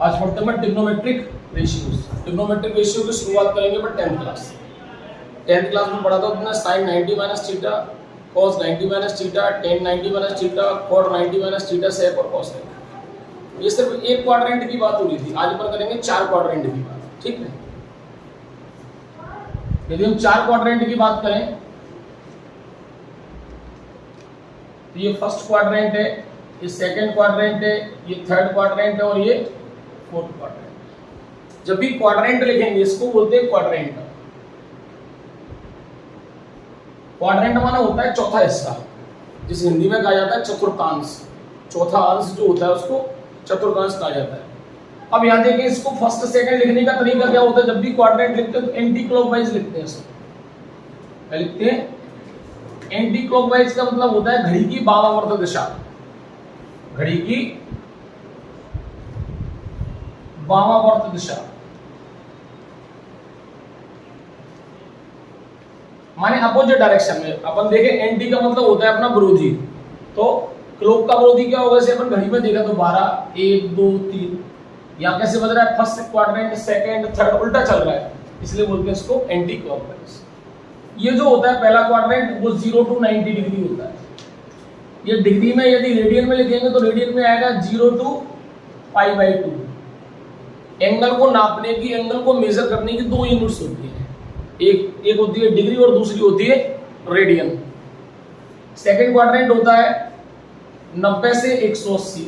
आज पढ़ते हैं ट्रिग्नोमेट्रिक रेशियोज। ट्रिग्नोमेट्रिक रेशियो की शुरुआत करेंगे पर 10th क्लास। 10th क्लास में पढ़ा था तुमने sin 90 minus theta, cos 90 minus theta, tan 90 minus theta, cot 90 minus theta, sec और cosec। ये सिर्फ एक क्वाड्रेंट की बात हो रही थी, आज अपन करेंगे 4 क्वाड्रेंट की बात, ठीक है। यदि हम 4 क्वाड्रेंट की बात करें तो ये फर्स्ट क्वाड्रेंट है, ये सेकंड क्वाड्रेंट है, ये थर्ड क्वाड्रेंट है और ये फोर्थ क्वाड्रेंट। जब भी क्वाड्रेंट लिखेंगे इसको बोलते हैं क्वाड्रेंट। क्वाड्रेंट माना होता है चौथा हिस्सा, जिसे हिंदी में कहा जाता है चतुर्थांश। चौथा अंश जो होता है उसको चतुर्थांश कहा जाता है। अब यहाँ देखिए, इसको फर्स्ट सेकंड लिखने का तरीका क्या होता है। जब भी क्वाड्रेंट लिखते हैं तो एंटी क्लॉकवाइज लिखते हैं। इसको क्या लिखते हैं? एंटी क्लॉकवाइज का मतलब होता है घड़ी की वामावर्त दिशा। घड़ी की वामावर्त दिशा माने अपोजिट डायरेक्शन में। अपन देखें एंटी का मतलब होता है अपना विरोधी, तो क्लॉक का विरोधी क्या होगा? जैसे अपन घड़ी में देखा तो 12, 1, 2, 3। यहाँ कैसे बज रहा है? फर्स्ट क्वाड्रेंट, सेकंड, थर्ड उल्टा चल रहा है, इसलिए बोलते हैं इसको एंटी क्लॉकवाइज। ये जो होता है पहला क्वाड्रेंट वो 0 to 90 डिग्री होता है। ये डिग्री में यदि रेडियन में लिखेंगे तो रेडियन में आएगा 0 to π/2। एंगल को नापने की, एंगल को मेजर करने की 2 यूनिट्स होती है, एक होती है डिग्री और दूसरी होती है रेडियन। सेकंड क्वाड्रेंट होता है 90 से 180।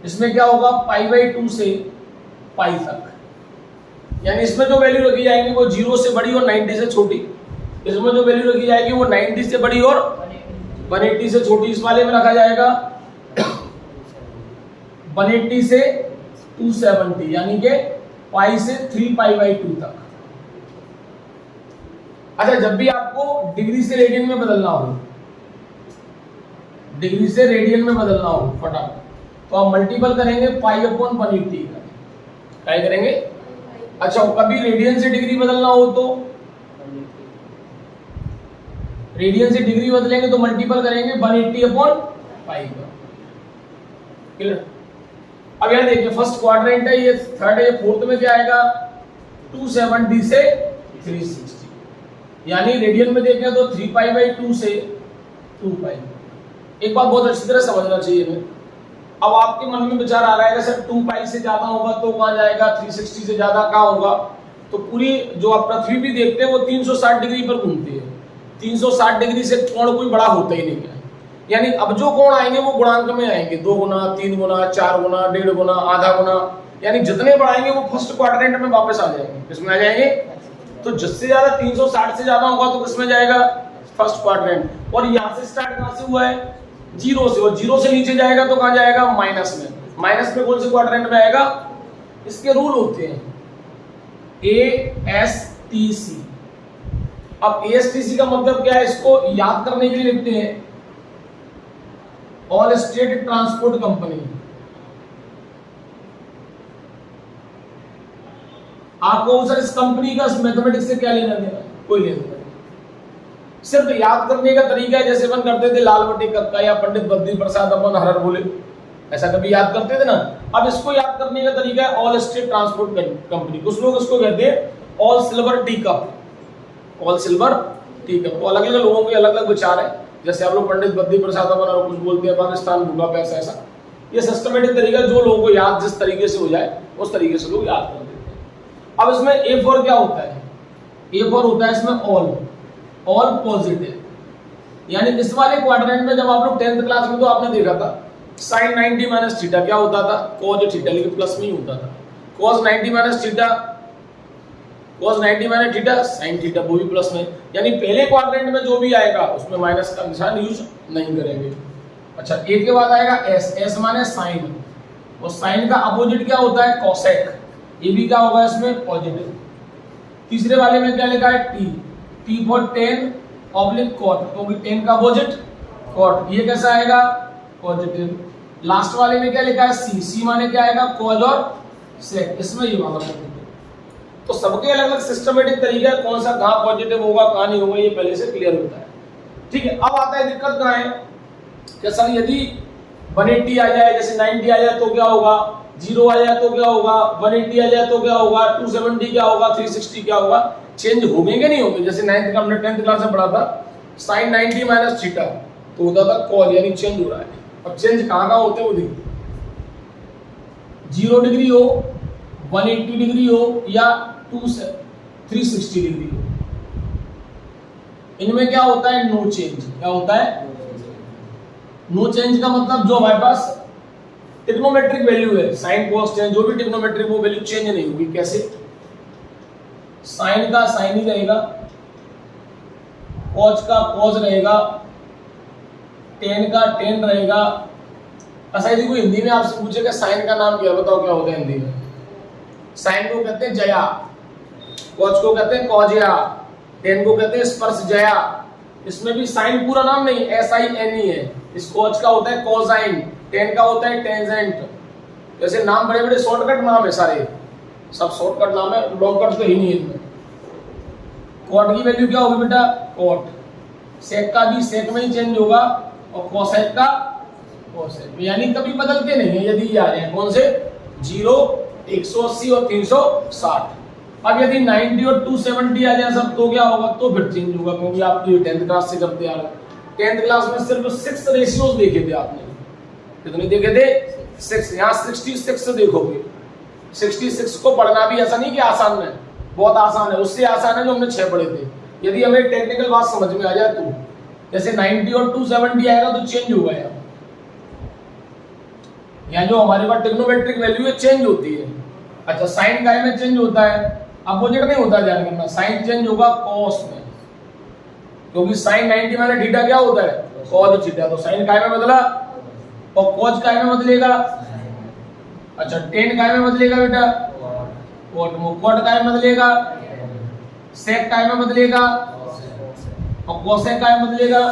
इसमें क्या होगा? π/2 से पाई तक, यानी इसमें जो वैल्यू रखी जाएगी वो 0 से बड़ी और 90 से छोटी। इसमें जो वैल्यू रखी जाएगी वो 90 से बड़ी और 180 से छोटी। इस वाले में रखा जाएगा 180 से 270, यानी कि पाई से 3π/2 तक। अच्छा, जब भी आपको डिग्री से रेडियन में बदलना हो, डिग्री से रेडियन में बदलना हो फटाफट, तो आप मल्टीपल करेंगे π/180 का। क्या करेंगे? अच्छा, कभी रेडियन से डिग्री बदलना हो तो रेडियन से डिग्री बदलेंगे तो मल्टीपल करेंगे 180/π का। क्लियर? अब यहां देखिए, फर्स्ट क्वाड्रेंट है, ये थर्ड है, ये फोर्थ में क्या आएगा? 270 से 360, यानी रेडियन में देखें तो 3π/2 से 2π। एक बात बहुत अच्छी तरह समझना चाहिए हमें। अब आपके मन में विचार आ रहा है सर 2π से ज्यादा होगा तो कहां जाएगा, 360 से ज्यादा कहां होगा? तो पूरी जो आप पृथ्वी भी देखते हैं वो 360 डिग्री पर घूमती है। 360 डिग्री से कोण कोई बड़ा होता ही नहीं है, यानी अब जो कोण आएंगे वो गुणांक में आएंगे, 2 गुना, 3 गुना, 4 गुना, 1.5 गुना, आधा गुना, यानी जितने बढ़ाएंगे वो फर्स्ट क्वाड्रेंट में वापस आ जाएंगे। किसमें आ जाएंगे? तो जिससे ज्यादा 360 से ज्यादा होगा तो किसमें जाएगा? First quadrant. और यहां से स्टार्ट कहां से हुआ है? 0 से, और 0 से नीचे जाएगा तो कहां जाएगा? माइनस में। माइनस में कौन से क्वाड्रेंट में आएगा? इसके रूल होते हैं ASTC। अब ASTC का मतलब क्या है? इसको याद करने के लिए लिखते हैं ऑल स्टेट ट्रांसपोर्ट कंपनी। आपको सर इस कंपनी का मैथमेटिक्स से क्या लेना देना? कोई लेना देना, सिर्फ याद करने का तरीका है। जैसे अपन करते थे लाल बटे कक्का या पंडित बद्री प्रसाद अपन हर बोले, ऐसा कभी याद करते थे ना। अब इसको याद करने का तरीका है ऑल स्टेट ट्रांसपोर्ट कंपनी। कुछ लोग इसको कहते हैं all silver tea cup. All silver tea cup. तो अलग अलग लोगों के अलग अलग विचार है। जैसे आप लोग पंडित बद्री प्रसाद अपन और कुछ बोलते हैं पाकिस्तान भूखा पैसा, ऐसा। ये सिस्टमेटिक तरीका, जो लोगों को याद जिस तरीके से हो जाए उस तरीके से लोग याद कर देते हैं। अब इसमें A4 क्या होता है? A4 होता है इसमें ऑल पॉजिटिव, यानी इस वाले क्वाड्रेंट में जब आप लोग 10th क्लास में तो आपने देखा था sin 90 माइनस थीटा क्या होता था? cos थीटा, लेकिन प्लस में ही होता था। cos 90 minus theta, cos 90 minus theta, sin theta, वो भी प्लस में। यानी पहले क्वाड्रेंट में जो भी आएगा उसमें माइनस का निशान यूज नहीं करेंगे। अच्छा, A के बाद आएगा S माने साइन, और साइन का अपोजिट क्या होता है? cosec। ये भी क्या होगा इसमें? पॉजिटिव। तीसरे वाले में क्या लिखा है? T for tan oblique cot, क्योंकि tan का अपोजिट cot। ये कैसा आएगा? पॉजिटिव। लास्ट वाले में क्या लिखा है? C माने क्या आएगा? cos और sec। इसमें ये वाला पॉजिटिव। तो सबके अलग अलग सिस्टमेटिक तरीका है, कौन सा कहां पॉजिटिव होगा कहां नहीं होगा ये पहले से क्लियर होता है। ठीक है, अब आता है दिक्कत कहां है कि सर यदि 180 आ जाए, जैसे 90 आ जाए तो क्या होगा, 0 आ जाए तो क्या होगा, 180 आ जाए तो क्या होगा, 270 क्या होगा, 360 क्या होगा, चेंज होंगे कि नहीं होंगे। जैसे 9th का हमने 10th क्लास में पढ़ा था sin 90 माइनस थीटा, तो होता था cos, यानी चेंज हो रहा है। अब चेंज कहाँ होते हैं वो देखिए, 0 डिग्री हो, 180 डिग्री हो या 360 डिग्री हो, इनमें क्या होता है, नो चेंज। क्या होता है, नो चेंज का मतलब जो हमारे पास ट्रिग्नोमेट्रिक वैल्यू है, साइन कॉस टेन जो भी ट्रिग्नोमेट्रिक वो वैल्यू चेंज नहीं होगी। कैसे, साइन का साइन ही रहेगा, कॉस का कॉस रहेगा, टेन का टेन रहेगा। ऐसा यदि कोई हिंदी में आपसे पूछेगा साइन का नाम क्या, बताओ क्या होता है हिंदी में। साइन को कहते हैं जया, कॉस को कहते हैं कॉजया, टेन को कहते हैं स्पर्श जया। इसमें भी साइन पूरा नाम नहीं, SIN है। इस कॉस का होता है कोसाइन, टेन का होता है टेंजेंट। जैसे नाम बड़े बड़े शॉर्टकट नाम है, सारे सब शॉर्टकट नाम है, लॉन्ग कट तो ही नहीं है इनमें। कॉट की वैल्यू क्या होगी बेटा, कॉट। सेक का भी सेक में ही चेंज होगा, और कोसेक का कोसेक, यानी कभी बदलते नहीं है। यदि ये आ जाए कौन से, 0, 180 और 360। अब यदि 90 और 270 आ जाए सब, तो क्या होगा, तो फिर चेंज होगा, क्योंकि आप तो 10th क्लास से करते आ रहे। 10th क्लास में सिर्फ 6 रेशियोज देखे थे आपने, कितने देखे थे, 6। यहाँ 66 देखोगे, 66 को पढ़ना भी ऐसा नहीं कि आसान है, बहुत आसान है, उससे आसान है जो हमने 6 पढ़े थे। यदि हमें टेक्निकल बात समझ में आ जाए तो, जैसे 90 और 270 आएगा तो चेंज होगा। यहाँ जो हमारे पास ट्रिग्नोमेट्रिक वैल्यू है चेंज होती है। अच्छा, साइन काय में चेंज होता है, अपोजिट नहीं होता, ध्यान रखना, साइन चेंज होगा कॉस में, क्योंकि साइन 90 माइनस थीटा क्या होता है, कॉस थीटा। तो साइन काय में बदला, और कॉस काय में बदलेगा। अच्छा, टेन काय में बदलेगा बेटा, कॉट काय में बदलेगा, सेक काय में बदलेगा, और कोसेक काय में बदलेगा।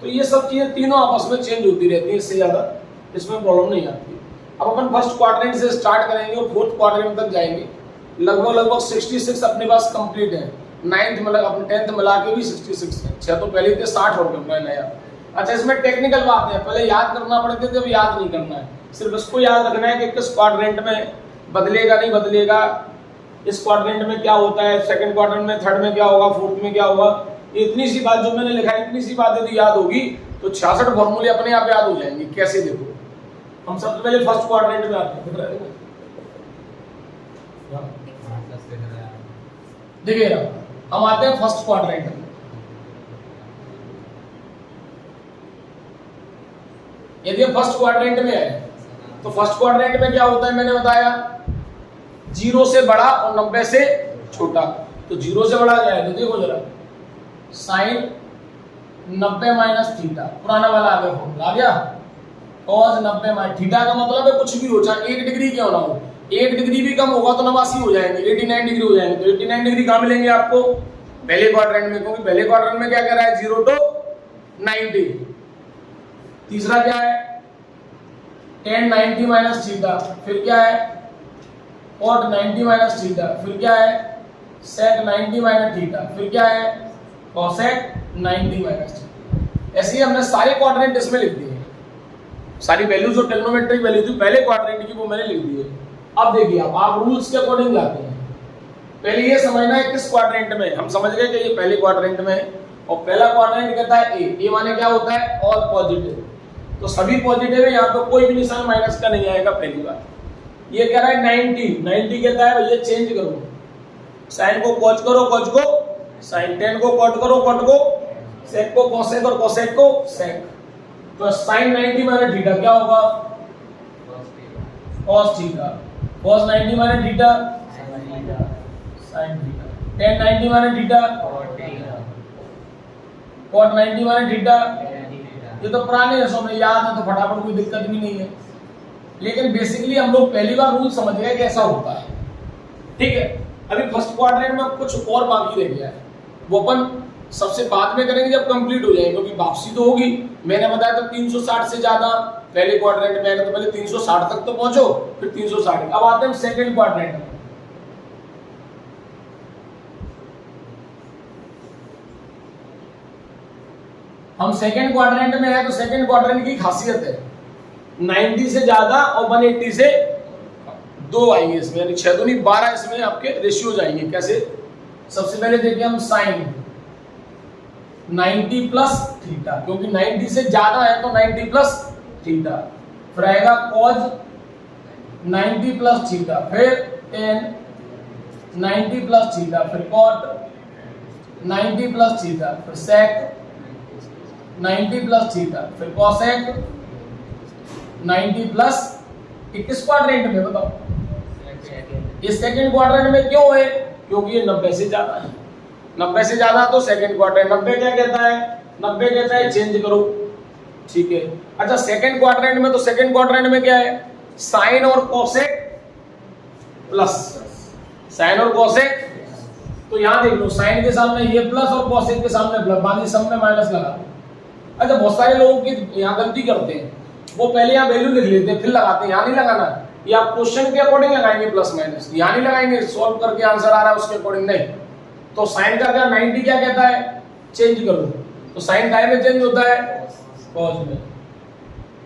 तो ये सब चीजें तीनों आपस में चेंज होती रहती है, इससे ज्यादा इसमें प्रॉब्लम नहीं आती। अब अपन फर्स्ट क्वाड्रेंट से स्टार्ट करेंगे और फोर्थ क्वाड्रेंट तक जाएंगे। लगभग 66 अपने पास कंप्लीट है। 9th मतलब अपने 10th मिला के भी 66 है। 6 तो पहले थे, 60 हो गए नया। अच्छा, इसमें टेक्निकल बात है, पहले याद करना पड़ते थे, अब याद नहीं करना है, सिर्फ इसको याद रखना है कि किस क्वाड्रेंट में बदलेगा नहीं बदलेगा, इस क्वाड्रेंट में क्या होता है, सेकंड क्वाड्रेंट में, थर्ड में क्या होगा, फोर्थ में क्या होगा। इतनी सी बात जो मैंने लिखा है, इतनी सी बात यदि याद होगी तो 66 फॉर्मूले अपने आप याद हो जाएंगे। कैसे, देखो हम सबसे पहले फर्स्ट क्वाड्रेंट में आते हैं। देखिए हम आते हैं फर्स्ट क्वाड्रेंट में। यदि हम फर्स्ट क्वाड्रेंट में है तो फर्स्ट क्वाड्रेंट में क्या होता है, मैंने बताया 0 से बड़ा और 90 से छोटा। तो 0 से बड़ा क्या है, तो देखो जरा, साइन 90 माइनस थीटा, पुराना वाला आ गया फॉर्मूला आ गया, cos 90 माइनस थीटा का मतलब है कुछ भी हो, चाहे 1 डिग्री क्यों ना हो, 1 डिग्री भी कम होगा तो 89 हो जाएंगे, 89 डिग्री हो जाएंगे। तो 89 डिग्री कहाँ मिलेंगे आपको, पहले क्वाड्रेंट में, क्योंकि पहले क्वाड्रेंट में क्या कह रहा है, 0 to 90। तीसरा क्या है, tan 90 माइनस थीटा, फिर क्या है, cot 90 माइनस थीटा, फिर क्या है, sec 90 माइनस थीटा, फिर क्या है, cosec 90 माइनस थीटा। ऐसे ही हमने सारे क्वाड्रेंट इसमें लिख दिए, सारी वैल्यूज और ट्रिग्नोमेट्रिक वैल्यू थी पहले क्वाड्रेंट की, वो मैंने लिख दी है। अब देखिए आप रूल्स के अकॉर्डिंग जाते हैं। पहले ये समझना है किस क्वाड्रेंट में, हम समझ गए कि ये पहले क्वाड्रेंट में है, और पहला क्वाड्रेंट कहता है ए माने क्या होता है, ऑल पॉजिटिव, तो सभी पॉजिटिव है, यहाँ पे कोई भी निशान माइनस का नहीं आएगा। पहली बात ये कह रहा है 90 कहता है भैया चेंज करो, साइन को कॉस करो, कॉस को साइन, टेन को कॉट करो, कॉट को सेक को कोसेक, और कोसेक को सेक। तो साइन 90 माइनस थीटा क्या होगा, cos theta, cos 90 minus theta sin theta, tan 90 minus theta cot 90 minus theta. ये तो पुराने है, सो में याद है तो फटाफट कोई दिक्कत भी नहीं है, लेकिन बेसिकली हम लोग पहली बार रूल समझ गए कि ऐसा होता है। ठीक है, अभी फर्स्ट क्वाड्रेंट में कुछ और बाकी रह गया है, वो अपन सबसे बाद में करेंगे जब कंप्लीट हो जाएगी, क्योंकि वापसी तो होगी। मैंने बताया था 360 से ज्यादा पहले क्वाड्रेंट में आएगा, तो पहले 360 तक तो पहुंचो, फिर 360। अब आते हैं सेकंड क्वाड्रेंट में। हम सेकंड क्वाड्रेंट में है, तो सेकंड क्वाड्रेंट की खासियत है 90 से ज्यादा और 180 से 2 आएंगे इसमें, यानी 6 दूनी 12 इसमें आपके रेशियोज आएंगे। कैसे? सबसे पहले देखिए हम साइन 90 प्लस थीटा, क्योंकि 90 से ज्यादा है तो 90 प्लस थीटा, फिर आएगा कॉज 90 प्लस थीटा, फिर टेन 90 प्लस थीटा, फिर कॉट 90 प्लस थीटा, फिर सेक 90 प्लस थीटा, फिर कॉसेक 90 प्लस। किस क्वाड्रेंट में बताओ? ये सेकंड क्वाड्रेंट में क्यों है? क्योंकि ये 90 से ज्यादा है। 90 से ज्यादा तो सेकंड क्वाड्रेंट। 90 क्या कहता है? 90 कहता है चेंज करो, ठीक है। अच्छा सेकंड क्वाड्रेंट में, तो सेकंड क्वाड्रेंट में क्या है? साइन और कोसेक प्लस, साइन और कोसेक। तो यहां देख लो, साइन के सामने ये प्लस और कोसेक के सामने प्लस, बाकी सब में माइनस लगा दो। अच्छा बहुत सारे लोगों की यहाँ गलती करते हैं, वो पहले यहाँ वैल्यू लिख लेते हैं फिर लगाते हैं। यहाँ नहीं लगाना, ये आप क्वेश्चन के अकॉर्डिंग लगाएंगे प्लस माइनस, यहाँ नहीं लगाएंगे सॉल्व करके आंसर आ रहा है उसके अकॉर्डिंग नहीं। तो साइन का क्या 90 क्या कहता है? चेंज करो। तो साइन काय में चेंज होता है? कॉस में।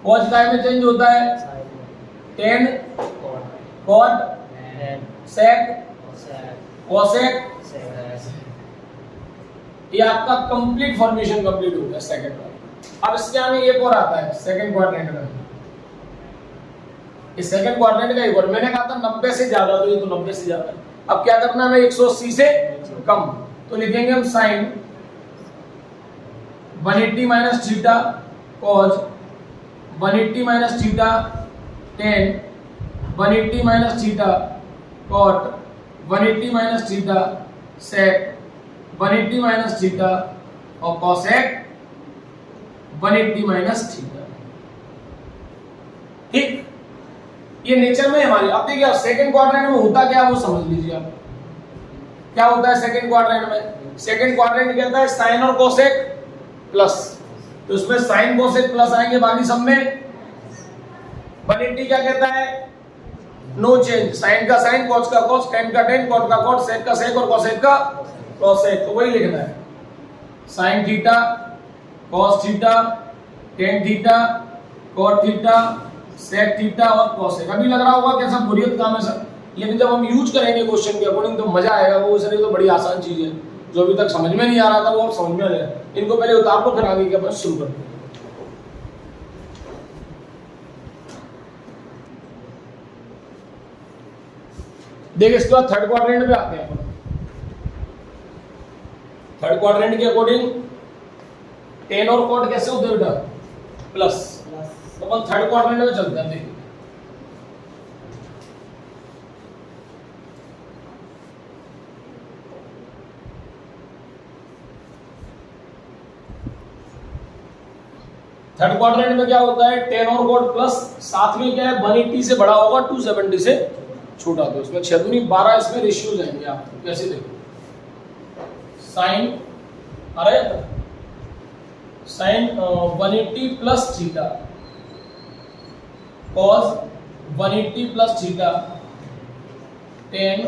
कॉस काय में चेंज होता है? Tan cot sec cosec. ये आपका कंप्लीट फॉर्मेशन कंप्लीट हो गया सेकंड का। अब इसके आगे एक और आता है सेकंड क्वाड्रेंट में। इस सेकंड क्वाड्रेंट का एक और, मैंने कहा था 90 से ज्यादा, तो ये तो 90 से ज्यादा है। अब क्या करना है? 180 से कम, तो लिखेंगे हम sine 180 minus theta cos 180 minus theta tan 180 minus theta cot 180 minus theta sec 180 minus theta और कॉसेक 180 माइनस थीटा। ठीक, ये नेचर में हमारी। अब देखिए सेकंड क्वाड्रेंट में होता क्या वो समझ लीजिए आप। क्या होता है सेकंड क्वाड्रेंट में? सेकंड क्वाड्रेंट कहता है साइन और कोसेक प्लस, तो इसमें साइन कोसेक प्लस आएंगे, बाकी सब में 180 क्या कहता है? No change. साइन का साइन, कॉस का कॉस, टेन का टेन, कॉट का कॉट, सेक का सेक और कोसेक का कोसेक। तो वही लिखना है, sine theta cos theta tan theta cot theta sec theta और कोसेक। अभी लग रहा होगा कैसा बुरियत काम है सर, लेकिन जब हम यूज करेंगे क्वेश्चन के अकॉर्डिंग तो मजा आएगा। वो सर ये तो बड़ी आसान चीज है, जो अभी तक समझ में नहीं आ रहा था वो समझ में आ जाएगा। इनको पहले उतार लो, फिर आगे के बाद शुरू कर दो। देखिए इसके बाद थर्ड क्वाड्रेंट पे आते हैं। थर्ड क्वाड्रेंट के अकॉर्डिंग टेन और कॉट कैसे होते हैं बेटा? प्लस। तो अपन थर्ड क्वाड्रेंट में चलते हैं। देखिए थर्ड क्वाड्रेंट में क्या होता है? टेन और कॉट प्लस, साथ में क्या है? 180 से बड़ा होगा, 270 से छोटा। तो इसमें 6 दूनी 12 इसमें रेशियोज आएंगे आपको। कैसे देखो, साइन अरे sine 180 plus theta cos 180 plus theta tan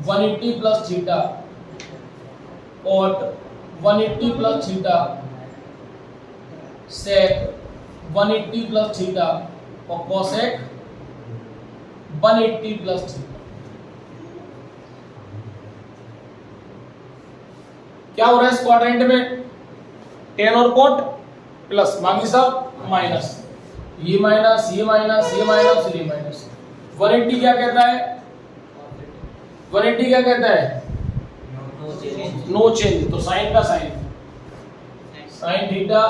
180 plus theta cot 180 plus theta sec 180 plus theta और कोसेक 180 प्लस थीटा। क्या हो रहा है इस क्वाड्रेंट में? टेन और कोट प्लस, बाकी सब माइनस, ये माइनस ये माइनस ये माइनस ये माइनस। 180 क्या कहता है? 180 क्या कहता है? No change. तो साइन का sine, sine theta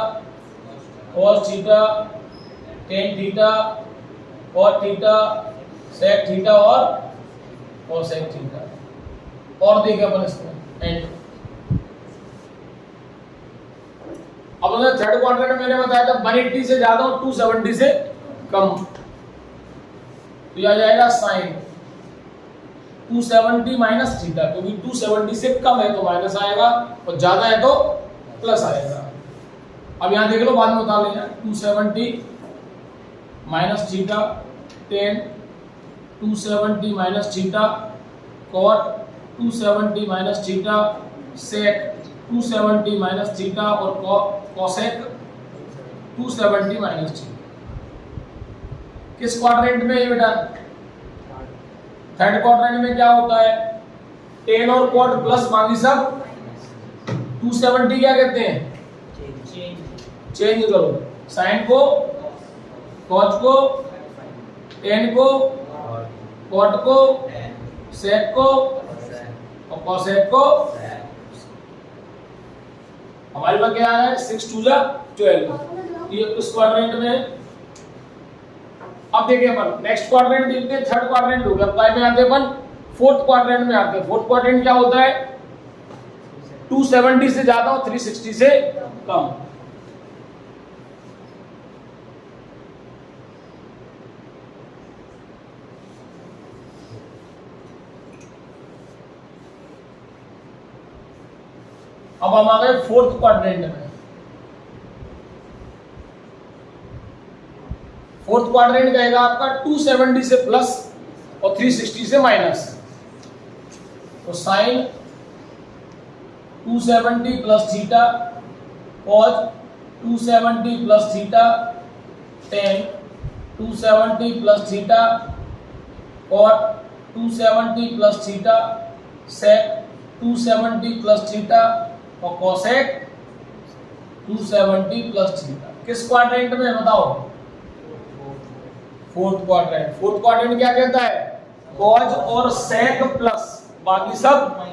cos theta tan theta cot theta sec theta और कोसेक थीटा। और देखिए अपन इसमें एंड। अब अगर थर्ड क्वाड्रेंट में मैंने बताया था 180 से ज्यादा और 270 से कम, तो यह आ जाएगा साइन 270 माइनस थीटा, क्योंकि 270 से कम है तो माइनस आएगा और ज्यादा है तो प्लस आएगा। अब यहां देख लो, बाद में बता लेना। 270 minus theta tan 270 minus theta cot 270 minus theta sec 270 minus theta और कोसेक 270 माइनस थीटा। किस क्वाड्रेंट में है बेटा? थर्ड क्वाड्रेंट में क्या होता है? टेन और क्वाड प्लस बाकी सब 270 क्या कहते हैं? चेंज करो, साइन को कॉस को, टेन को कॉट को, सेक को और कॉसेक को। हमारे पास क्या है? 6 2 12। ये उस क्वाड्रेंट में। अब देखिए अपन नेक्स्ट क्वाड्रेंट देखते हैं, थर्ड क्वाड्रेंट हो गया। अब में आते हैं अपन फोर्थ क्वाड्रेंट में आते हैं। फोर्थ क्वाड्रेंट क्या होता है? 270 से ज्यादा और 360 से कम। अब हम आ गए फोर्थ क्वाड्रेंट में। फोर्थ क्वाड्रेंट कहेगा आपका 270 से प्लस और 360 से माइनस। तो sine 270 plus theta, cos 270 plus theta, tan 270 plus theta, cot 270 plus theta, sec 270 plus theta और कोसेक 270 प्लस थीटा। किस क्वाड्रेंट में बताओ? Fourth quadrant. फोर्थ क्वाड्रेंट क्या कहता है? कॉज और सेक प्लस बाकी सब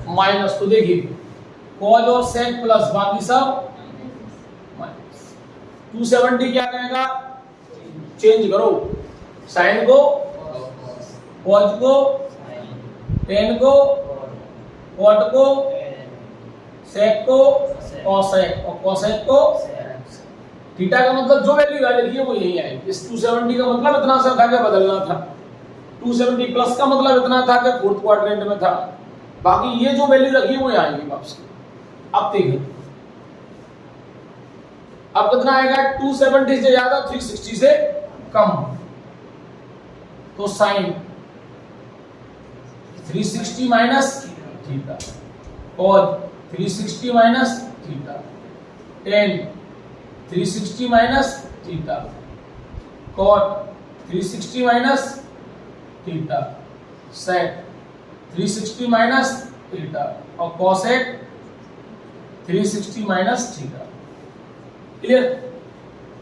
माइनस। तो देखिए कॉज और सेक प्लस बाकी सब माइनस। 270 क्या कहेगा? चेंज करो, साइन को कॉज को, टेन को कॉट को, सेक को कॉसेक और कॉसेक को। थीटा का मतलब जो वैल्यू आ लिखी है वो यही आएगी। इस 270 का मतलब इतना सा था कि बदलना था, 270 प्लस का मतलब इतना था कि फोर्थ क्वाड्रेंट में था। बाकी ये जो वैल्यू रखी है वो यहाँ आएगी वापस। अब देखिए अब कितना आएगा? 270 से ज्यादा 360 से कम। तो sine 360 minus theta, cos 360 minus theta, tan 360 minus theta, cot 360 minus theta, sec 360 minus theta और कॉसेक 360 माइनस थीटा। क्लियर?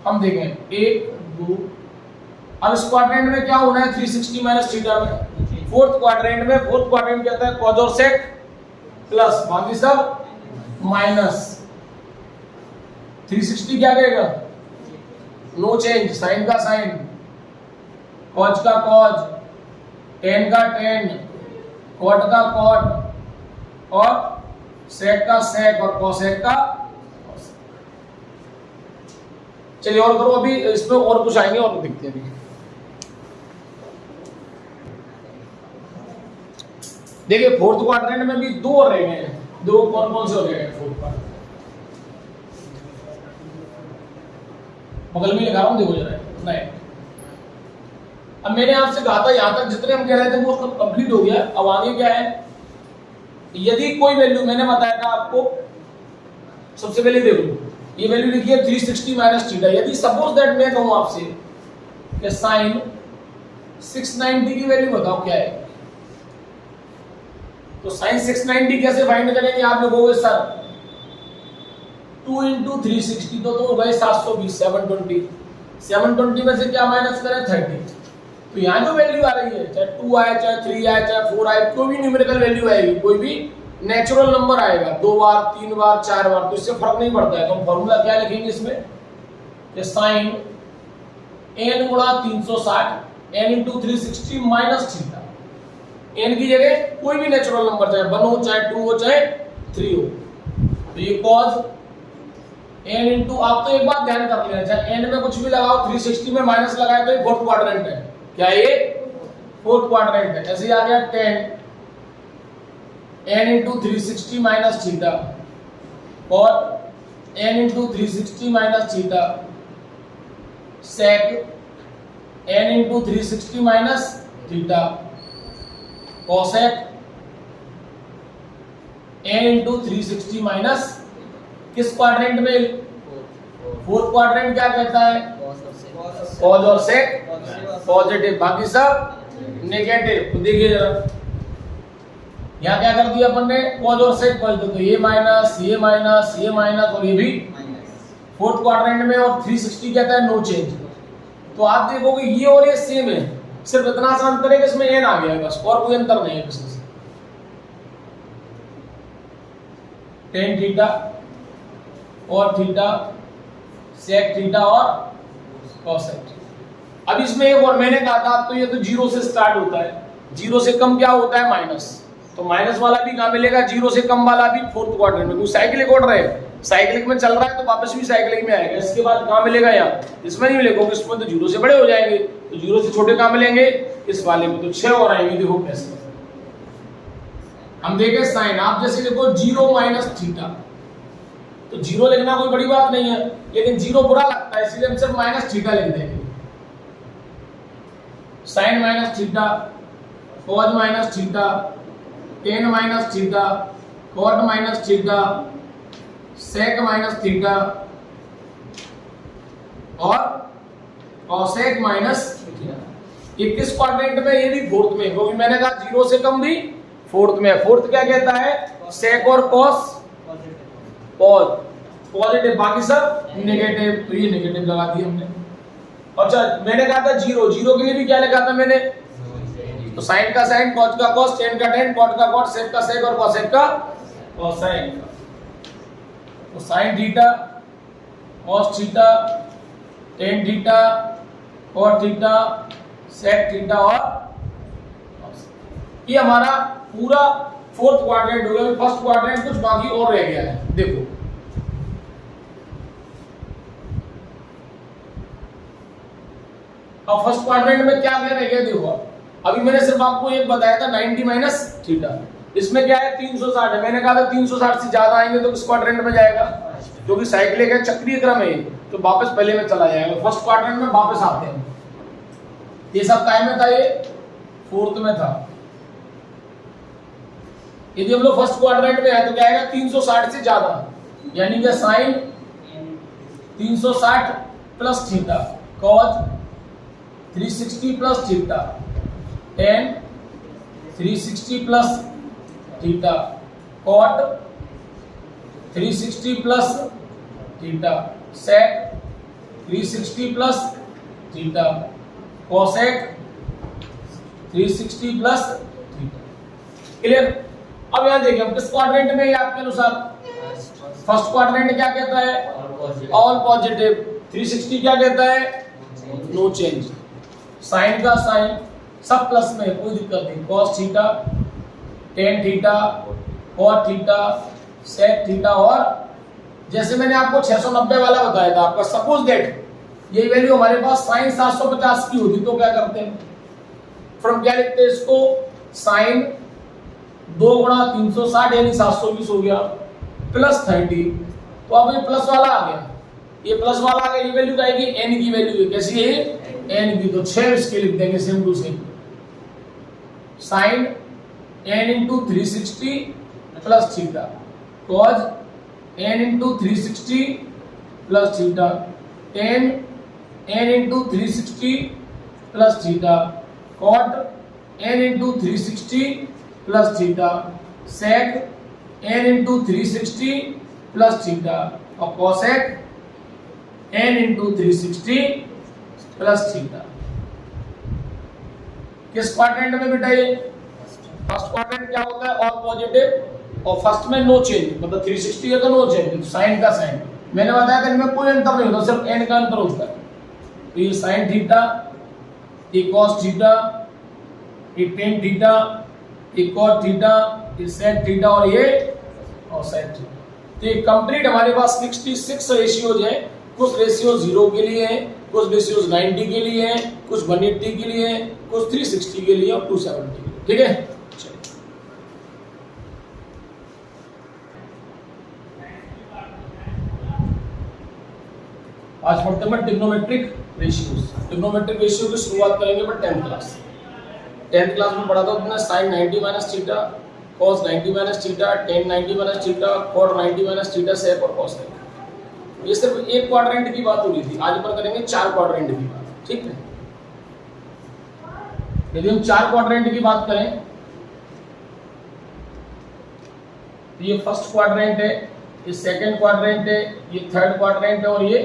हम देखें 1 2। अब इस क्वाड्रेंट में क्या होना है? 360 माइनस थीटा में। फोर्थ क्वाड्रेंट में, फोर्थ क्वाड्रेंट कहता है कॉस और सेक प्लस बाकी सब माइनस। 360 क्या कहेगा? नो चेंज, साइन का साइन, कॉज का कॉज, टेन का टेन, कॉट का कॉट और सेक का सेक और कॉसेक का। चलिए और करो, अभी इसमें और कुछ आएंगे और देखते हैं। देखिए फोर्थ क्वाड्रेंट में भी दो रह गए हैं। दो कौन कौन से हो गए? फोर्थ क्वाड्रेंट बगल में लिखा रहा हूं, देखो जरा। नहीं, अब मैंने आपसे कहा था यहां तक जितने हम कह रहे थे वो सब कंप्लीट हो गया। अब आगे क्या है? यदि कोई वैल्यू मैंने बताया था आपको, सबसे पहले देख लो ये वैल्यू लिखी है 360 माइनस थीटा। यदि सपोज दैट मैं कहूं आपसे कि साइन 690 की वैल्यू बताओ क्या है, तो साइन 690 कैसे फाइंड करेंगे? आप लोगोगे सर 2 × 360 तो हो गए 720, 720। 720 में से क्या माइनस करें? 30। तो यहाँ जो वैल्यू आ रही है, चाहे 2 आए, चाहे 3 आए, चाहे 4 आए, कोई भी न्यूमेरिकल वैल्यू आएगी, कोई भी नेचुरल नंबर आएगा, 2 बार 3 बार 4 बार, तो इससे फर्क नहीं पड़ता है। तो हम फॉर्मूला क्या लिखेंगे इसमें कि साइन n गुणा 360 n × 360 माइनस थीटा। n की जगह कोई भी नेचुरल नंबर, चाहे 1 हो, चाहे 2 हो, चाहे 3 हो। तो ये कॉज n इंटू, आप तो एक बात ध्यान कर लेना, चाहे n में कुछ भी लगाओ, 360 में माइनस लगाए तो ये फोर्थ क्वाड्रेंट है। क्या ये? फोर्थ क्वाड्रेंट है। ऐसे ही आ गया 10 n × 360 माइनस थीटा और n × 360 minus theta, sec n × 360 minus theta, cosec n × 360 minus. किस क्वाड्रेंट में? फोर्थ क्वाड्रेंट क्या कहता है? कॉज और सेक पॉजिटिव, बाकी सब नेगेटिव। तो देखिए जरा यहाँ क्या कर दिया अपन ने, कॉज और सेक पॉजिटिव, तो ये माइनस ये माइनस ये माइनस और ये भी फोर्थ क्वाड्रेंट में, और 360 कहता है नो चेंज। तो आप देखोगे ये और ये सेम है, सिर्फ इतना सा अंतर है कि इसमें एन आ गया है बस, और कोई अंतर नहीं है किसी से। टेन थीटा और थीटा सेक थीटा और कोसेक थीटा। अब इसमें एक और मैंने कहा था, तो ये तो जीरो से स्टार्ट होता है, जीरो से कम क्या होता है माइनस, तो माइनस वाला भी कहाँ मिलेगा, जीरो से कम वाला भी फोर्थ क्वाड्रेंट में, क्योंकि साइक्लिक ऑर्डर है, साइक्लिक में चल रहा है तो वापस भी साइक्लिक में आएगा। इसके बाद कहाँ मिलेगा, यहाँ इसमें नहीं मिलेगा, इसमें तो जीरो से बड़े हो जाएंगे, तो जीरो से छोटे कहाँ मिलेंगे, इस वाले में तो 6 और आएंगे। देखो कैसे हम देखें साइन, आप जैसे देखो जीरो माइनस थीटा, तो जीरो लिखना कोई बड़ी बात नहीं है, लेकिन जीरो बुरा लगता है, इसलिए हम सिर्फ माइनस थीटा लिख देंगे। Sine minus theta, cos minus theta, tan minus theta, cot minus theta, sec minus theta और कॉसेक माइनस थीटा। ये किस क्वाड्रेंट में, ये भी फोर्थ में, क्योंकि मैंने कहा जीरो से कम भी फोर्थ में है। फोर्थ क्या कहता है, सेक और कॉस पॉजिटिव, बाकी सब नेगेटिव, तो ये नेगेटिव लगा दिया हमने। अच्छा मैंने कहा था जीरो, जीरो के लिए भी क्या लिखा था मैंने, तो साइन का साइन, कॉस का कॉस, टेन का टेन, कॉट का कॉट, सेक का सेक और कॉसेक का कॉसेक। तो sine theta, cos theta, tan theta, cot theta, sec theta और ये हमारा पूरा फोर्थ क्वाड्रेंट हो गया। फर्स्ट क्वाड्रेंट कुछ बाकी और रह गया है, देखो अब फर्स्ट क्वाड्रेंट में क्या रह गया, देखो अभी मैंने सिर्फ आपको एक बताया था 90 माइनस थीटा, इसमें क्या है 360 है, मैंने कहा था 360 से ज्यादा आएंगे तो किस क्वाड्रेंट में जाएगा, क्योंकि साइक्लिक है, चक्रीय क्रम है, तो वापस पहले में चला जाएगा, फर्स्ट क्वाड्रेंट में वापस आते हैं। ये सब काय में था, ये फोर्थ में था। यदि हम लोग फर्स्ट क्वाड्रेंट में है तो क्या आएगा 360 से ज्यादा, यानी कि sine 360 plus theta, cos 360 plus theta, tan 360 plus theta, cot 360 plus theta, sec 360 plus theta, cosec 360 plus theta. Clear. अब यहां देखिए हम किस क्वाड्रेंट में, आपके अनुसार फर्स्ट क्वाड्रेंट क्या कहता है, ऑल पॉजिटिव, 360 क्या कहता है, नो चेंज, साइन का साइन सब प्लस में, कोई दिक्कत नहीं, cos theta, tan theta, cot theta, sec theta और जैसे मैंने आपको 690 वाला बताया था आपका, सपोज दैट ये वैल्यू हमारे पास साइन 750 की होती तो क्या करते हैं, फ्रॉम क्या लिखते हैं इसको, साइन 2 गुणा 360 यानी 720 हो गया, प्लस 30, तो अब ये प्लस वाला आ गया, ये प्लस वाला आ गया, ये वैल्यू आएगी n की वैल्यू है, कैसी है n की, तो 6 इसके लिख देंगे same to same, sine n into 360 plus theta, cos n into 360 plus theta, tan n into 360 plus theta, cot n into 360 plus theta, sec n into 360 plus theta और cosec n into 360 plus theta. किस quadrant में बेटा ये, first quadrant क्या होता है, all positive, और first में नो चेंज, मतलब 360 है तो नो चेंज, साइन का साइन, मैंने बताया था इनमें कोई अंतर नहीं होता, सिर्फ n का अंतर होता है। तो ये साइन थीटा, ये कॉस थीटा, ये टेन थीटा, ये कॉट थीटा, ये सेक थीटा और ये कोसेक थीटा। तो ये कंप्लीट हमारे पास 66 रेशियोज हैं, कुछ रेशियो 0 के लिए हैं, कुछ रेशियोज 90 के लिए हैं, कुछ 180 के लिए हैं, कुछ 360 के लिए और 270 के लिए, ठीक है। आज पढ़ते हैं ट्रिग्नोमेट्रिक रेशियोज। ट्रिग्नोमेट्रिक रेशियो की शुरुआत करेंगे पर 10th क्लास। 10th क्लास में पढ़ा था तुमने sine 90 minus theta, cos 90 minus theta, tan 90 minus theta, cot 90 minus theta, sec और कोसेक। ये सिर्फ एक क्वाड्रेंट की बात हो रही थी, आज अपन करेंगे 4 क्वाड्रेंट की बात, ठीक है। यदि हम 4 क्वाड्रेंट की बात करें तो ये फर्स्ट क्वाड्रेंट है, ये सेकंड क्वाड्रेंट है, ये थर्ड क्वाड्रेंट है और ये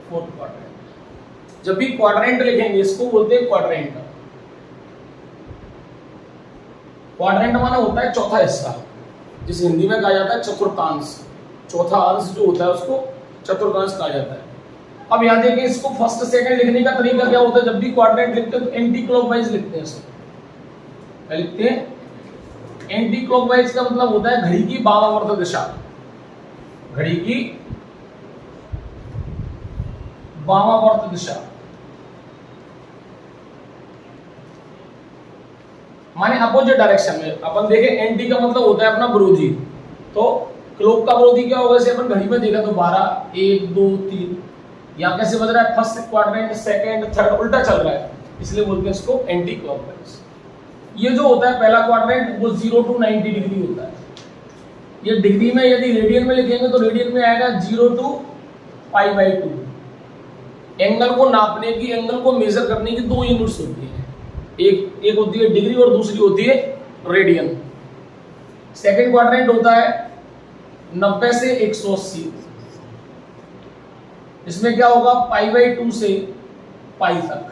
फोर्थ क्वाड्रेंट। जब भी क्वाड्रेंट लिखेंगे इसको बोलते हैं क्वाड्रेंट। क्वाड्रेंट माना होता है चौथा हिस्सा, जिसे हिंदी में कहा जाता है चतुर्थांश। चौथा अंश जो होता है उसको चतुर्थांश कहा जाता है। अब यहाँ देखिए, इसको फर्स्ट सेकंड लिखने का तरीका क्या होता है। जब भी क्वाड्रेंट लिखते हैं तो एंटी क्लॉकवाइज लिखते हैं इसको। क्या लिखते हैं? एंटी क्लॉकवाइज का मतलब होता है घड़ी की वामावर्त दिशा। घड़ी की वामावर्त दिशा माने अपोजिट डायरेक्शन में। अपन देखें एंटी का मतलब होता है अपना विरोधी, तो क्लॉक का विरोधी क्या होगा? जैसे अपन घड़ी में देखा तो 12, 1, 2, 3, यहाँ कैसे बज रहा है? फर्स्ट क्वाड्रेंट, सेकंड, थर्ड उल्टा चल रहा है, इसलिए बोलते हैं इसको एंटी क्लॉकवाइज। ये जो होता है पहला क्वाड्रेंट वो 0 to 90 डिग्री होता है। ये डिग्री में यदि रेडियन में लिखेंगे तो रेडियन में आएगा 0 to π/2। एंगल को नापने की, एंगल को मेजर करने की 2 यूनिट्स होती है, एक होती है डिग्री और दूसरी होती है रेडियन। सेकंड क्वाड्रेंट होता है 90 से 180। इसमें क्या होगा? π/2 से π तक,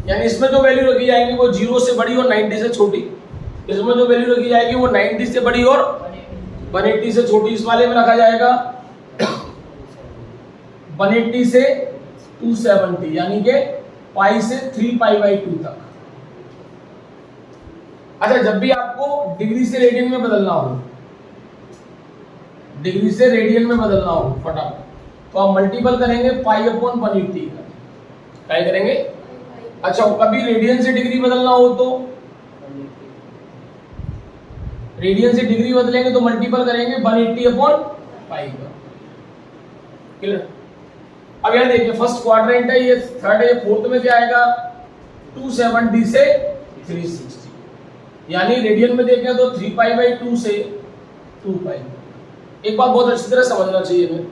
यानी इसमें जो वैल्यू रखी जाएगी वो 0 से बड़ी और 90 से छोटी। इसमें जो वैल्यू रखी जाएगी वो 90 से बड़ी और 180 से छोटी। इस वाले में रखा जाएगा 180 से 270, यानी कि π से 3π/2 तक। अच्छा, जब भी आपको डिग्री से रेडियन में बदलना हो, डिग्री से रेडियन में बदलना हो फटाफट, तो आप मल्टीपल करेंगे π/180 का। क्या करेंगे? अच्छा, कभी रेडियन से डिग्री बदलना हो तो रेडियन से डिग्री बदलेंगे तो मल्टीपल करेंगे 180/π का। क्लियर? अब यहां देखिए, फर्स्ट क्वाड्रेंट है, ये थर्ड है, फोर्थ में क्या आएगा? 270 से 360, यानी रेडियन में देखें तो 3π/2 से 2π। एक बात बहुत अच्छी तरह समझना चाहिए हमें।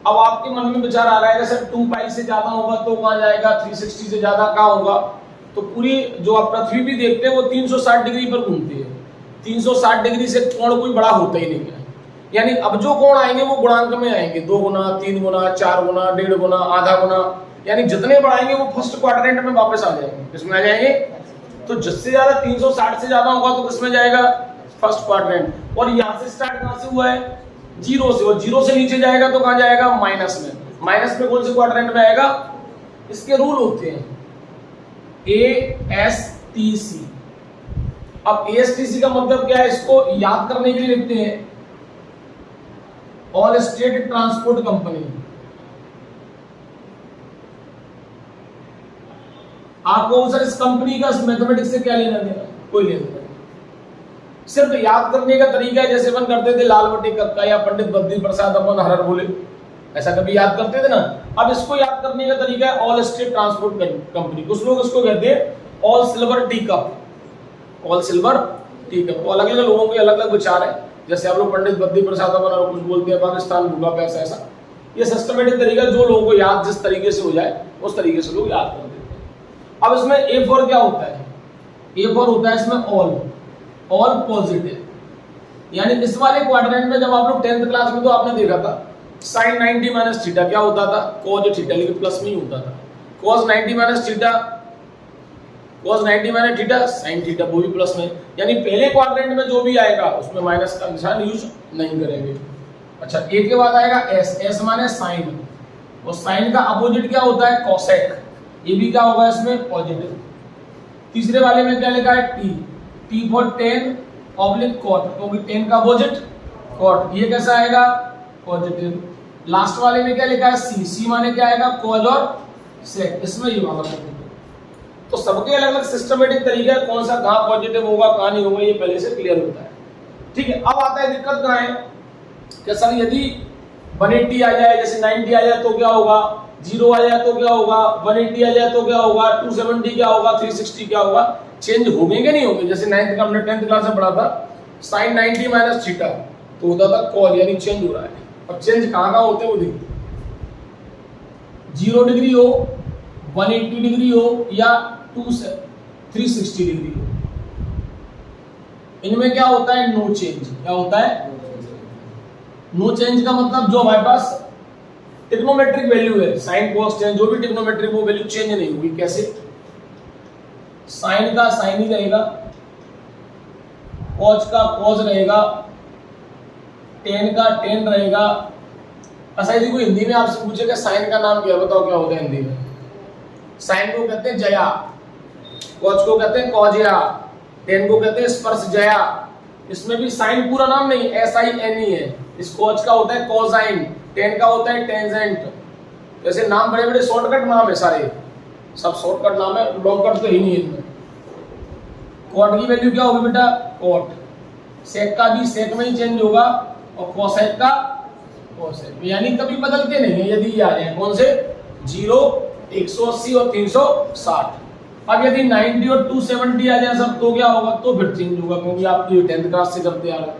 अब आपके मन में विचार आ रहा है कि सर 2π से ज्यादा होगा तो कहां जाएगा, 360 से ज्यादा कहां होगा? तो पूरी जो आप पृथ्वी भी देखते हैं वो 360 डिग्री पर घूमती है। 360 डिग्री से कोण कोई बड़ा होता ही नहीं है, यानी अब जो कोण आएंगे वो गुणांक में आएंगे, 2 गुना, 3 गुना, 4 गुना, 1.5 गुना, आधा गुना, यानी जितने बढ़ाएंगे वो फर्स्ट क्वाड्रेंट में वापस आ जाएंगे। किसमें आ जाएंगे? तो जिससे ज्यादा 360 से ज्यादा होगा तो किसमें जाएगा? First quadrant. और यहां से स्टार्ट कहां से हुआ है? 0 से, और 0 से नीचे जाएगा तो कहां जाएगा? माइनस में। माइनस में कौन से क्वाड्रेंट में आएगा? इसके रूल होते हैं ASTC। अब ASTC का मतलब क्या है? इसको याद करने के लिए लिखते हैं ऑल स्टेट ट्रांसपोर्ट कंपनी। आपको सर इस कंपनी का मैथमेटिक्स से क्या लेना देना? कोई लेना देना, सिर्फ याद करने का तरीका है। जैसे अपन करते थे लाल बटे कक्का या पंडित बद्री प्रसाद अपन हर बोले, ऐसा कभी याद करते थे ना। अब इसको याद करने का तरीका है ऑल स्टेट ट्रांसपोर्ट कंपनी। कुछ लोग इसको कहते हैं all silver tea cup. All silver tea cup, तो अलग अलग लोगों के अलग अलग विचार है। जैसे आप लोग पंडित बद्री प्रसाद अपन और कुछ बोलते हैं पाकिस्तान भूखा पैसा, ऐसा। ये सिस्टमेटिक तरीका, जो लोगों को याद जिस तरीके से हो जाए उस तरीके से लोग याद कर देते हैं। अब इसमें A फॉर क्या होता है? A फॉर होता है इसमें ऑल पॉजिटिव, यानी इस वाले क्वाड्रेंट में जब आप लोग 10th क्लास में तो आपने देखा था sin 90 माइनस थीटा क्या होता था? cos थीटा, लेकिन प्लस में ही होता था। cos 90 minus theta, cos 90 minus theta, sin theta, वो भी प्लस में। यानी पहले क्वाड्रेंट में जो भी आएगा उसमें माइनस का निशान यूज नहीं करेंगे। अच्छा, A के बाद आएगा S माने साइन, और साइन का अपोजिट क्या होता है? कोसेक। ये भी क्या होगा इसमें? पॉजिटिव। तीसरे वाले में क्या लिखा है? T फॉर 10 ऑब्लिक कॉट, क्योंकि 10 का अपोजिट कॉट। ये कैसा आएगा? पॉजिटिव। लास्ट वाले में क्या लिखा है? C माने क्या आएगा? कॉज और सेक। इसमें ये वाला पॉजिटिव। तो सबके अलग अलग सिस्टमेटिक तरीका है, कौन सा कहां पॉजिटिव होगा कहां नहीं होगा, ये पहले से क्लियर होता है। ठीक है, अब आता है दिक्कत कहां है कि सर यदि 180 आ जाए, जैसे 90 आ जाए तो क्या होगा, 0 आ जाए तो क्या होगा, 180 आ जाए तो क्या होगा, 270 क्या होगा, 360 क्या होगा, चेंज होंगे कि नहीं होंगे। जैसे 9th का हमने 10th क्लास में पढ़ा था sin 90 माइनस थीटा, तो होता था कॉल, यानी चेंज हो रहा है। और चेंज कहाँ कहाँ होते हैं वो देखिए, 0 डिग्री हो, 180 डिग्री हो या 360 डिग्री हो, इनमें क्या होता है, नो चेंज। क्या होता है, नो चेंज का मतलब जो हमारे पास ट्रिग्नोमेट्रिक वैल्यू है, साइन कॉस टेन जो भी ट्रिग्नोमेट्रिक वो वैल्यू चेंज नहीं होगी। कैसे, साइन का साइन ही रहेगा, कॉस का कॉस रहेगा, टेन का टेन रहेगा। ऐसा यदि कोई हिंदी में आपसे पूछेगा साइन का नाम क्या, बताओ क्या होता है हिंदी में? साइन को कहते हैं जया, कॉस को कहते हैं कॉजिया, टेन को कहते हैं स्पर्श जया। इसमें भी साइन पूरा नाम नहीं, SIN ही है। इस कॉस का होता है कोसाइन, टेन का होता है टेंजेंट। जैसे नाम बड़े बड़े शॉर्टकट नाम है, सारे सब शॉर्टकट नाम है, लॉन्ग कट तो ही नहीं है इनमें। कॉट की वैल्यू क्या होगी बेटा, कॉट। सेक का भी सेक में ही चेंज होगा और कोसेक का कोसेक, यानी कभी बदलते नहीं है। यदि ये आ जाए कौन से, 0, 180 और 360। अब यदि 90 और 270 आ जाए सब, तो क्या होगा, तो फिर चेंज होगा, क्योंकि आप 10th क्लास से करते आ रहे।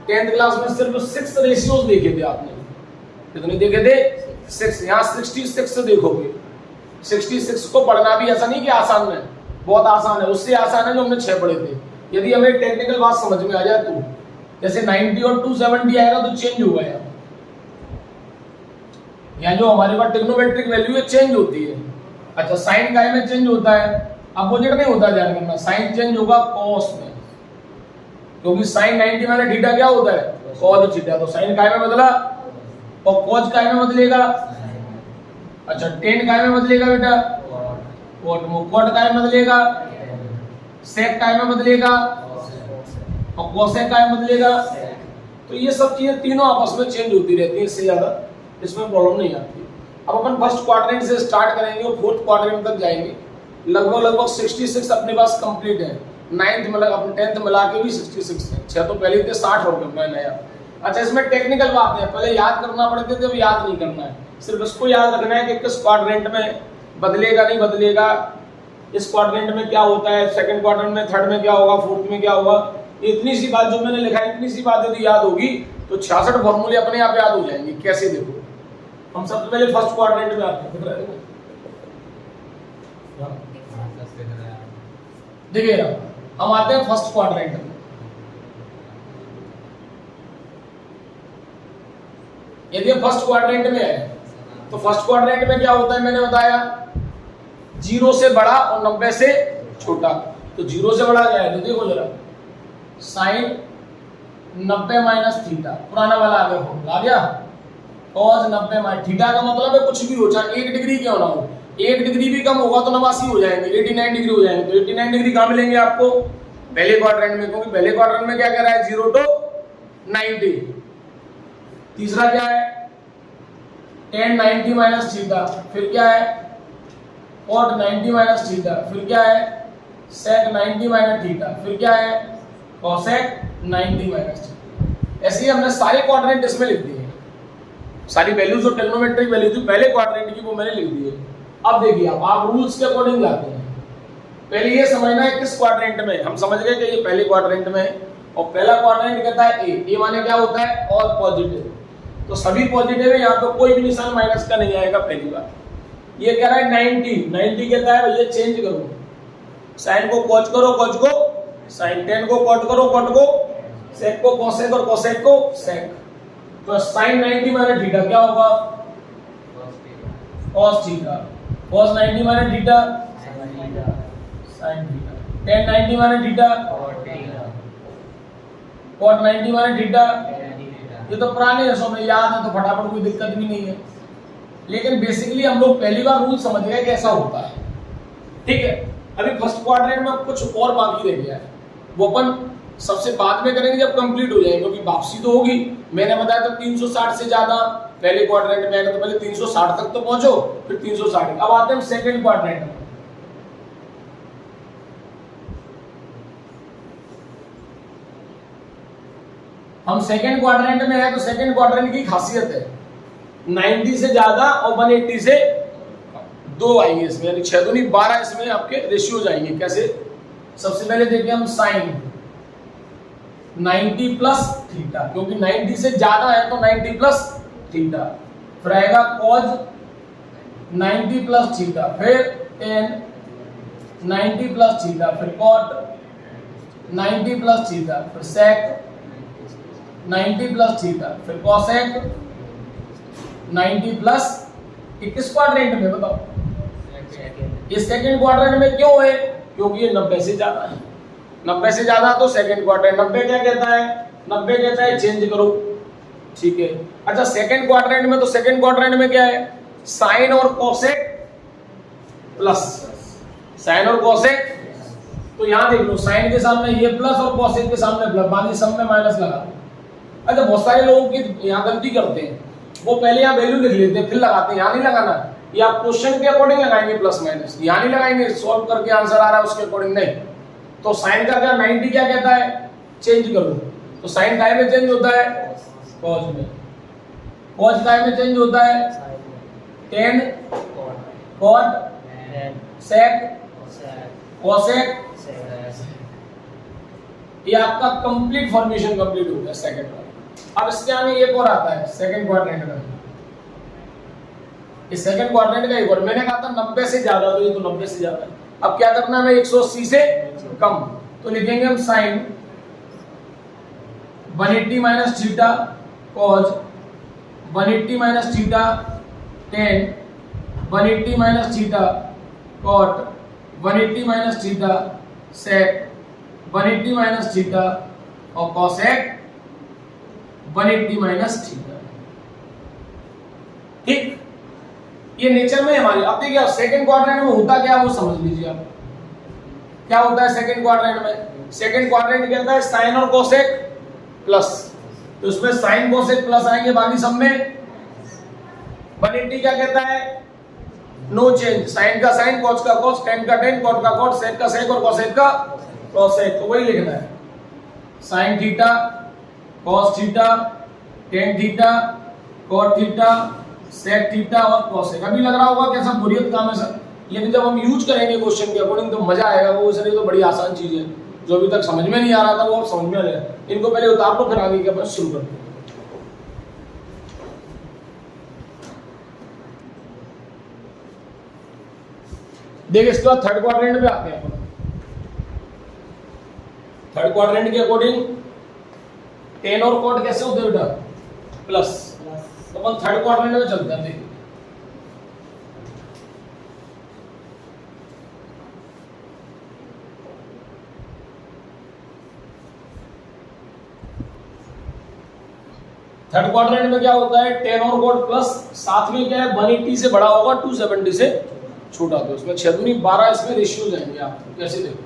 10th क्लास में सिर्फ 6 रेशियोज देखे थे आपने, कितने देखे थे, 6। यहाँ 66 से देखोगे, 66 को पढ़ना भी ऐसा नहीं कि आसान है, बहुत आसान है, उससे आसान है जो हमने 6 पढ़े थे। यदि हमें टेक्निकल बात समझ में आ जाए तो, जैसे 90 और 270 आएगा तो चेंज होगा। यहाँ जो हमारे पास ट्रिग्नोमेट्रिक वैल्यू है चेंज होती है। अच्छा, साइन काय में चेंज होता है, अपोजिट नहीं होता, ध्यान रखना, साइन चेंज होगा कॉस में, क्योंकि साइन 90 माइनस थीटा क्या होता है, कॉस थीटा। तो साइन काय में बदला और कॉस काय में बदलेगा। अच्छा, टेन काय में बदलेगा बेटा, कॉट काय में बदलेगा, सेक काय में बदलेगा और कोसेक काय में बदलेगा। तो ये सब चीजें तीनों आपस में चेंज होती रहती है, इससे ज्यादा इसमें प्रॉब्लम नहीं आती। अब अपन फर्स्ट क्वाड्रेंट से स्टार्ट करेंगे और फोर्थ क्वाड्रेंट तक जाएंगे। लगभग 66 अपने पास कंप्लीट है। 9th मतलब अपन 10th मिला के भी 66 है। 6 तो पहले थे, 60 और करना है नया। अच्छा, इसमें टेक्निकल बात है, पहले याद करना पड़ते थे, अब याद नहीं करना है, सिर्फ इसको याद रखना है कि किस क्वाड्रेंट में बदलेगा नहीं बदलेगा, इस क्वाड्रेंट में क्या होता है, सेकंड क्वाड्रेंट में, थर्ड में क्या होगा, फोर्थ में क्या होगा। इतनी सी बात जो मैंने लिखा है, इतनी सी बात यदि याद होगी तो 66 फॉर्मूले अपने आप याद हो जाएंगे। कैसे, देखो हम सबसे पहले फर्स्ट क्वाड्रेंट में आते हैं। देखिए हम आते हैं फर्स्ट क्वाड्रेंट में। यदि हम फर्स्ट क्वाड्रेंट में है तो फर्स्ट क्वाड्रेंट में क्या होता है, मैंने बताया 0 से बड़ा और 90 से छोटा। तो 0 से बड़ा क्या है, तो देखो जरा, साइन 90 माइनस थीटा, पुराना वाला आ गया फॉर्मूला, आ गया कॉस 90 माइनस थीटा का मतलब है कुछ भी हो, चाहे 1 डिग्री क्यों ना हो, 1 डिग्री भी कम होगा तो 89 हो जाएंगे, 89 डिग्री हो जाएंगे। तो 89 डिग्री कहाँ मिलेंगे आपको, पहले क्वाड्रेंट में, क्योंकि पहले क्वाड्रेंट में क्या कह रहा है, 0 to 90। तीसरा क्या है, tan 90 माइनस थीटा, फिर क्या है cot 90 माइनस थीटा, फिर क्या है sec 90 माइनस थीटा, फिर क्या है cosec 90 माइनस थीटा। ऐसे ही हमने सारे क्वाड्रेंट इसमें लिख दिए, सारी वैल्यूज और ट्रिग्नोमेट्रिक वैल्यू थी पहले क्वाड्रेंट की वो मैंने लिख दी है। अब देखिए आप रूल्स के अकॉर्डिंग लाते हैं। पहले ये समझना है किस क्वाड्रेंट में, हम समझ गए कि ये पहले क्वाड्रेंट में है और पहला क्वाड्रेंट कहता है ए माने क्या होता है, ऑल पॉजिटिव, तो सभी पॉजिटिव है, यहाँ तो कोई भी निशान माइनस का नहीं आएगा। पहली बार ये कह रहा है 90 कहता है भैया चेंज करो, साइन को कॉस करो, कॉस को साइन, टेन को कॉट करो, कॉट को सेक को कोसेक और कोसेक को सेक। तो साइन 90 माइनस थीटा क्या होगा, cos theta, cos 90 minus theta sin theta, tan 90 minus theta cot 90 minus theta. ये तो पुराने है, सो में याद है तो फटाफट कोई दिक्कत भी नहीं है, लेकिन बेसिकली हम लोग पहली बार रूल समझ गए कि ऐसा होता है। ठीक है, अभी फर्स्ट क्वाड्रेंट में कुछ और बाकी रह गया है, वो अपन सबसे बाद में करेंगे जब कंप्लीट हो जाएगी, क्योंकि वापसी तो होगी। मैंने बताया था 360 से ज्यादा पहले क्वाड्रेंट में, तो पहले 360 तक तो पहुंचो, फिर 360। अब आते हैं सेकंड क्वाड्रेंट में। हम सेकंड क्वाड्रेंट में है तो सेकंड क्वाड्रेंट की खासियत है 90 से ज्यादा और 180 से 2 आएंगे इसमें, यानी 6 दूनी 12 इसमें आपके रेशियो जाएंगे। कैसे, सबसे पहले देखिए हम साइन 90 प्लस थीटा, क्योंकि 90 से ज्यादा है तो 90 प्लस थीटा, फिर आएगा cos 90 प्लस थीटा, फिर tan 90 प्लस थीटा, फिर cot 90 प्लस थीटा, फिर sec 90 प्लस थीटा, फिर cosec 90 प्लस। किस क्वाड्रेंट में बताओ? ये सेकंड क्वाड्रेंट में क्यों है? क्योंकि ये 90 से ज्यादा है। 90 से ज्यादा तो सेकंड क्वाड्रेंट। 90 क्या कहता है? 90 कहता है चेंज करो, ठीक है। अच्छा सेकंड क्वाड्रेंट में, तो सेकंड क्वाड्रेंट में क्या है? साइन और कोसेक प्लस, साइन और कोसेक। तो यहां देख लो, साइन के सामने ये प्लस और कोसेक के सामने प्लस, बाकी सब में माइनस लगा। अच्छा बहुत सारे लोगों की यहाँ गलती करते हैं, वो पहले यहाँ वैल्यू लिख लेते हैं फिर लगाते हैं। यहाँ नहीं लगाना, ये आप क्वेश्चन के अकॉर्डिंग लगाएंगे प्लस माइनस, यहाँ नहीं लगाएंगे सॉल्व करके आंसर आ रहा है उसके अकॉर्डिंग नहीं। तो साइन का क्या 90 क्या कहता है? चेंज करो। तो साइन काय में चेंज होता है? कॉस में। कॉस काय में चेंज होता है? Tan, cot, sec, cosec. ये आपका कंप्लीट फॉर्मेशन कंप्लीट हो गया सेकंड वाला। अब इसके आगे एक और आता है सेकंड क्वाड्रेंट में। इस सेकंड क्वाड्रेंट का एक और, मैंने कहा था 90 से ज्यादा, तो ये तो 90 से ज्यादा है। अब क्या करना है? 180 से कम, तो लिखेंगे हम sine 180 minus theta cos 180 minus theta tan 180 minus theta cot 180 minus theta sec 180 minus theta और कॉसेक 180 माइनस थीटा। ठीक, ये नेचर में हमारी। अब देखिए सेकंड क्वाड्रेंट में होता क्या वो समझ लीजिए आप। क्या होता है सेकंड क्वाड्रेंट में? सेकंड क्वाड्रेंट कहता है साइन और कोसेक प्लस, तो उसमें साइन कोसेक प्लस आएंगे, बाकी सब में 180 क्या कहता है? No change. साइन का साइन, कॉस का कॉस, टेन का टेन, कॉट का कॉट, सेक का सेक और कोसेक का कोसेक। तो वही लिखना है, sine theta cos theta tan theta cot theta sec theta और कोसेक। अभी लग रहा होगा कैसा बुरियत काम है सर, लेकिन जब हम यूज करेंगे क्वेश्चन के अकॉर्डिंग तो मजा आएगा। वो सर ये तो बड़ी आसान चीज है, जो अभी तक समझ में नहीं आ रहा था वो समझ में आ जाएगा। इनको पहले उतार लो, फिर आगे के बाद शुरू कर दो। देखिए इसके बाद थर्ड क्वाड्रेंट पे आते हैं अपन। थर्ड क्वाड्रेंट के अकॉर्डिंग टेन और कॉट कैसे होते हैं बेटा? प्लस। तो अपन थर्ड क्वाड्रेंट में चलते हैं। देखिए थर्ड क्वाड्रेंट में क्या होता है? टेन और कॉट प्लस, साथ में क्या है? 180 से बड़ा होगा, 270 से छोटा। तो इसमें 6 दूनी 12, इसमें रेशियो जाएंगे आप कैसे देखो।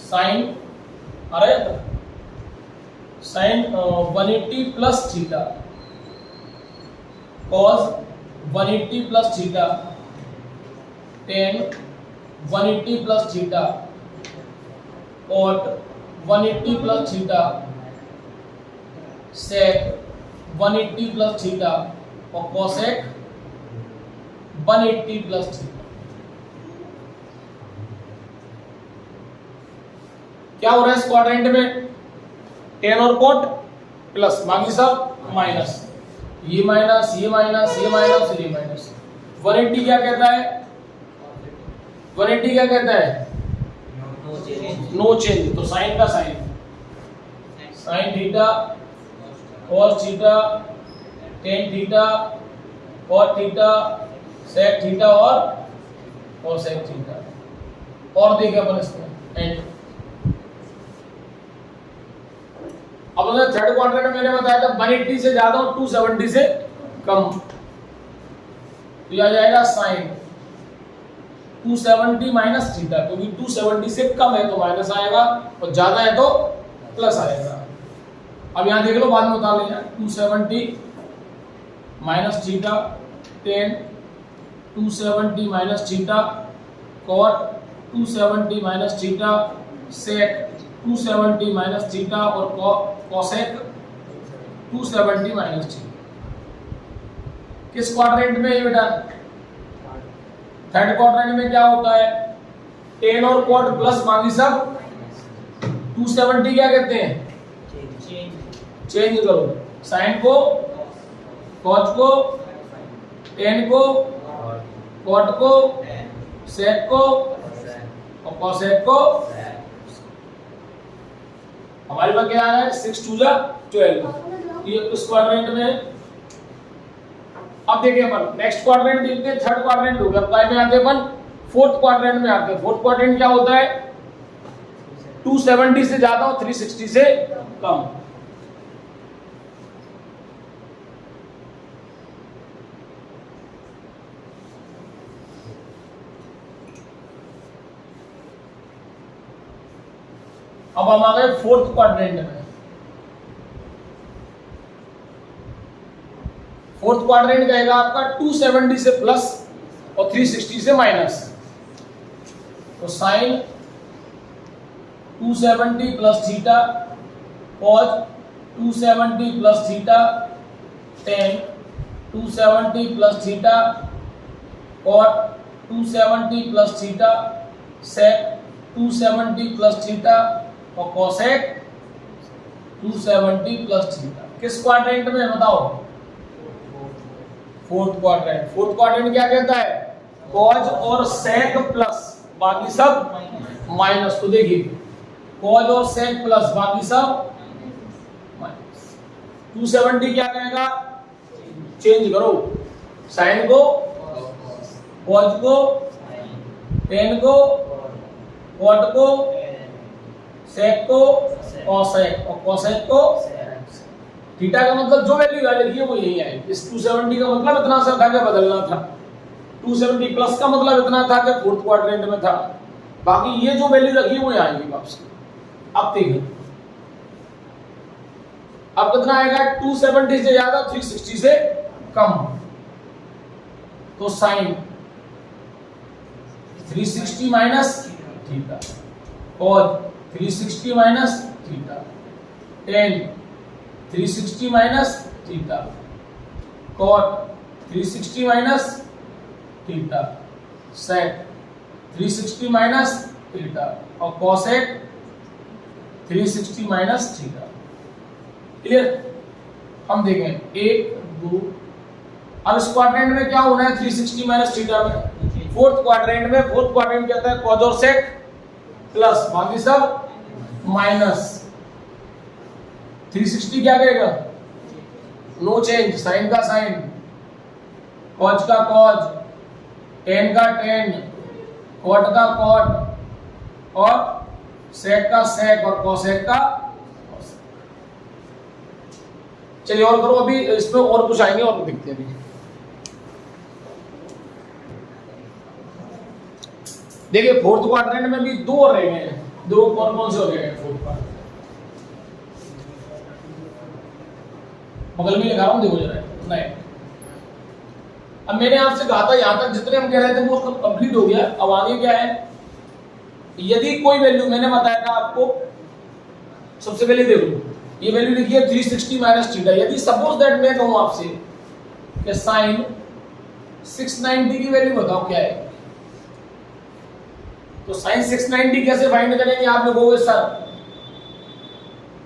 साइन अरे sine 180 plus theta cos 180 plus theta tan 180 plus theta cot 180 plus theta sec 180 plus theta और कोसेक 180 प्लस थीटा। क्या हो रहा है इस क्वाड्रेंट में? टेन और कोट प्लस, बाकी सब माइनस। ये माइनस, ये माइनस, ये माइनस, ये माइनस। 180 क्या कहता है? 180 क्या कहता है? No change. तो साइन का sine, sine theta cos theta tan theta cot theta sec theta और कोसेक थीटा। और देखिए अपन इसमें एंड। अब अगर थर्ड क्वाड्रेंट में मैंने बताया था 180 से ज्यादा और 270 से कम, तो यह आ जाएगा साइन 270 माइनस थीटा, क्योंकि 270 से कम है तो माइनस आएगा और ज्यादा है तो प्लस आएगा। अब यहां देख लो, बाद में बता लेना। 270 minus theta tan 270 minus theta cot 270 minus theta sec 270 minus theta और कोसेक 270 माइनस थीटा। किस क्वाड्रेंट में ये बेटा? थर्ड क्वाड्रेंट में क्या होता है? टेन और कॉट प्लस, बाकी सब 270 क्या कहते हैं? चेंज करो, साइन को कॉज को, टेन को, कॉट को, सेक को और कॉसेक को। हमारे पास क्या है 6 2 जा 12, ये उस क्वाड्रेंट में है। अब देखिए अपन नेक्स्ट क्वाड्रेंट देखते हैं, थर्ड क्वाड्रेंट हो गया। अब में आते हैं अपन फोर्थ क्वाड्रेंट में आते हैं। फोर्थ क्वाड्रेंट क्या होता है 270 से ज्यादा और 360 से कम। अब हम आ गए फोर्थ क्वाड्रेंट में। फोर्थ क्वाड्रेंट कहेगा आपका 270 से प्लस और 360 से माइनस। तो sine 270 plus theta, cos 270 plus theta, tan 270 plus theta, cot 270 plus theta, sec 270 plus theta और कोसेक 270 प्लस थीटा। किस क्वाड्रेंट में बताओ? Fourth quadrant. फोर्थ क्वाड्रेंट क्या कहता है? कॉज और सेक प्लस बाकी सब माइनस। तो देखिए कॉज और सेक प्लस बाकी सब माइनस। 270 क्या कहेगा? चेंज करो, साइन को, कॉज को, टेन को, कॉट को, सेक को, कॉसेक और कॉसेक को। थीटा का मतलब जो वैल्यू आ लिखी है वो यही आएगी। इस 270 का मतलब इतना सा था कि बदलना था, 270 प्लस का मतलब इतना था कि फोर्थ क्वाड्रेंट में था। बाकी ये जो वैल्यू रखी है वो यहाँ आएगी वापस। अब देखिए अब कितना आएगा 270 से ज्यादा 360 से कम। तो sine 360 minus theta, cos 360 minus theta, tan 360 minus theta, cot 360 minus theta, sec 360 minus theta और कॉसेक 360 माइनस थीटा। क्लियर? हम देखें 1 2। अब इस क्वाड्रेंट में क्या होना है 360 माइनस थीटा में? फोर्थ क्वाड्रेंट में, फोर्थ क्वाड्रेंट कहता है कॉज और सेक प्लस बाकी सब माइनस। 360 क्या कहेगा? नो चेंज, साइन का साइन, कॉज का कॉज, टेन का टेन, कॉट का कॉट और सेक का सेक और कॉसेक का कॉसेक। चलिए और करो, अभी इसमें और कुछ आएंगे और देखते हैं। अभी देखिए फोर्थ क्वाड्रेंट में भी दो रह गए हैं। दो कौन कौन से हो गए फोर्थ क्वाड्रेंट? बगल में लिखा रहा हूं, देखो जरा। नहीं, अब मैंने आपसे कहा था यहां तक जितने हम कह रहे थे वो कंप्लीट हो गया। अब आगे क्या है? यदि कोई वैल्यू, मैंने बताया था आपको, सबसे पहले देखो ये वैल्यू लिखी है 360 माइनस थीटा। यदि सपोज दैट मैं कहूं आपसे कि साइन 690 की वैल्यू बताओ क्या है, तो साइन 690 कैसे फाइंड करेंगे? आप लोगोगे सर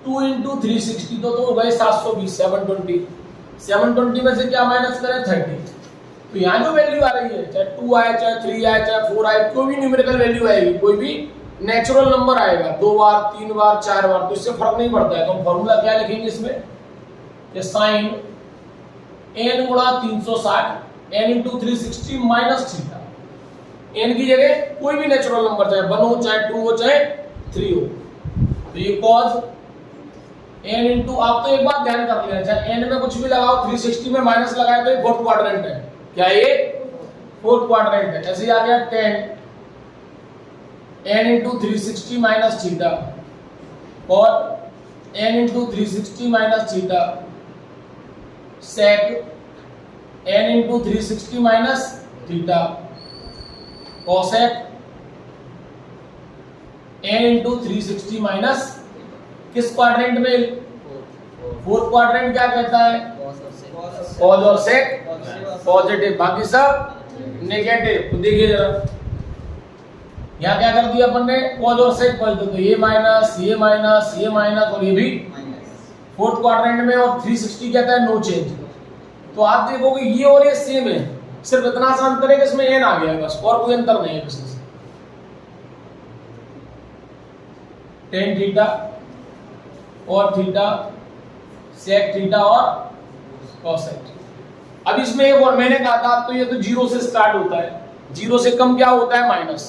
2 × 360 तो हो गए 720, 720। 720 में से क्या माइनस करें? 30। तो यहाँ जो वैल्यू आ रही है, चाहे 2 आए, चाहे 3 आए, चाहे 4 आए, कोई भी न्यूमेरिकल वैल्यू आएगी, कोई भी नेचुरल नंबर आएगा 2 बार, 3 बार, 4 बार, तो इससे फर्क नहीं पड़ता है। तो हम फॉर्मूला क्या लिखेंगे इसमें कि साइन n गुणा 360 n × 360 माइनस थीटा। n की जगह कोई भी नेचुरल नंबर, चाहे 1 हो, चाहे 2 हो, चाहे 3 हो। तो ये कॉज n इंटू, आप तो एक बात ध्यान कर लेना, चाहे n में कुछ भी लगाओ, 360 में माइनस लगाए तो ये फोर्थ क्वाड्रेंट है। क्या ये फोर्थ क्वाड्रेंट है? ऐसे ही आ गया 10 n × 360 minus theta, cot n × 360 minus theta, sec n × 360 minus theta, cosec n × 360 minus. किस क्वाड्रेंट में? फोर्थ क्वाड्रेंट क्या कहता है? कॉज और सेक पॉजिटिव, बाकी सब नेगेटिव। तो देखिए जरा यहाँ क्या कर दिया अपन ने? कॉज और सेक पॉजिटिव, तो ये माइनस, ये माइनस, ये माइनस और ये भी फोर्थ क्वाड्रेंट में। और 360 कहता है नो चेंज। तो आप देखोगे ये और ये सेम है, सिर्फ इतना सा अंतर है कि इसमें एन आ गया है बस, और कोई अंतर नहीं है किसी से। टेन थीटा और थीटा, सेक थीटा और कोसेक थीटा। अब इसमें एक और मैंने कहा था, तो ये तो जीरो से स्टार्ट होता है, जीरो से कम क्या होता है माइनस,